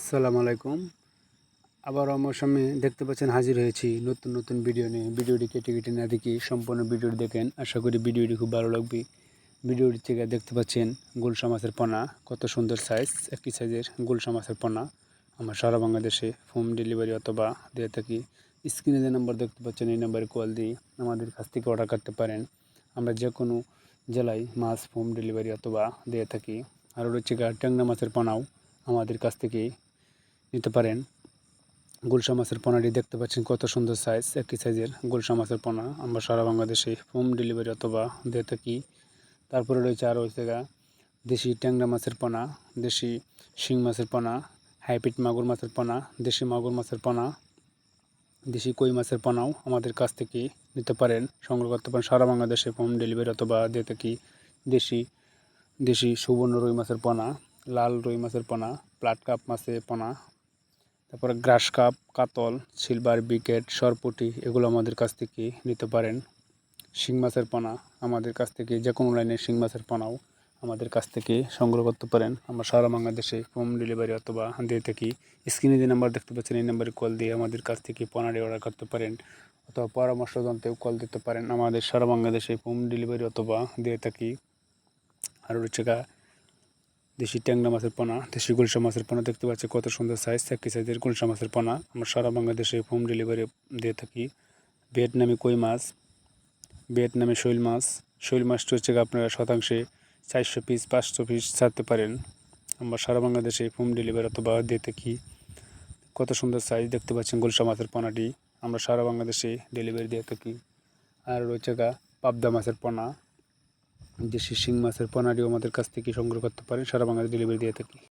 আসসালামু আলাইকুম। আবার আমার সামনে দেখতে পাচ্ছেন হাজির হয়েছি নতুন নতুন ভিডিও নিয়ে। ভিডিওটি কেটে কেটে না দেখি সম্পূর্ণ ভিডিওটি দেখেন। আশা করি ভিডিওটি খুব ভালো লাগবে। ভিডিওটি থেকে দেখতে পাচ্ছেন গুলশা মাছের পোনা, কত সুন্দর সাইজ, একই সাইজের গুলশা মাছের পোনা আমরা সারা বাংলাদেশে হোম ডেলিভারি অথবা দিয়ে থাকি। স্ক্রিনে যে নাম্বার দেখতে পাচ্ছেন এই নাম্বারে কল দিয়ে আমাদের কাছ থেকে অর্ডার করতে পারেন। আমরা যে কোনো জেলায় মাছ হোম ডেলিভারি অথবা দিয়ে থাকি। আর রয়েছে ট্যাংরা মাছের পোনাও আমাদের কাছ থেকে নিতে পারেন। গুলশা মাছের পোনাটি দেখতে পাচ্ছেন কত সুন্দর সাইজ, একই সাইজের গুলশা মাছের পোনা আমরা সারা বাংলাদেশে হোম ডেলিভারি অথবা দিয়ে থাকি। তারপরে রয়েছে আরও হচ্ছে দেশি ট্যাংরা মাছের পোনা, দেশি শিং মাছের পোনা, হাইব্রিড মাগুর মাছের পোনা, দেশি মাগুর মাছের পোনা, দেশি কই মাছের পোনাও আমাদের কাছ থেকে নিতে পারেন, সংগ্রহ করতে পারেন। সারা বাংলাদেশে হোম ডেলিভারি অথবা দিয়ে থাকি। দেশি দেশি সুবর্ণ রুই মাছের পোনা, লাল রুই মাছের পোনা, প্লাট কাপ মাছের পোনা, তারপরে গ্রাস কাপ, কাতল, সিলভার বিকেট, সরপুঁটি এগুলো আমাদের কাছ থেকে নিতে পারেন। শিং মাছের পোনা আমাদের কাছ থেকে যে কোনো লাইনের শিং মাছের পোনাও আমাদের কাছ থেকে সংগ্রহ করতে পারেন। আমরা সারা বাংলাদেশে হোম ডেলিভারি অথবা দিয়ে থাকি। স্ক্রিনে যে নাম্বার দেখতে পাচ্ছেন এই নাম্বারে কল দিয়ে আমাদের কাছ থেকে পোনাটি অর্ডার করতে পারেন অথবা পরামর্শ জানতেও কল দিতে পারেন। আমাদের সারা বাংলাদেশে হোম ডেলিভারি অথবা দিয়ে থাকি। আর হচ্ছে দেশি ট্যাংরা মাছের পোনা, দেশি গুলশা মাছের পোনা দেখতে পাচ্ছি কত সুন্দর সাইজ, একই সাইজের গুলশা মাছের পোনা আমরা সারা বাংলাদেশে হোম ডেলিভারি দিয়ে থাকি। ভিয়েতনামি কই মাছ, ভিয়েতনামি শৈল মাছটি হচ্ছে আপনারা শতাংশে 400 পিস 500 পিস ছাড়তে পারেন। আমরা সারা বাংলাদেশে হোম ডেলিভারি অথবা দিয়ে থাকি। কত সুন্দর সাইজ দেখতে পাচ্ছেন গুলশা মাছের পোনাটি আমরা সারা বাংলাদেশে ডেলিভারি দিয়ে থাকি। আর রয়েছে পাবদা মাছের পোনা, দেশি শিং মাছের পোনাটিও আমাদের কাছ থেকে সংগ্রহ করতে পারেন, সারা বাংলাদেশে ডেলিভারি দিয়ে থাকি।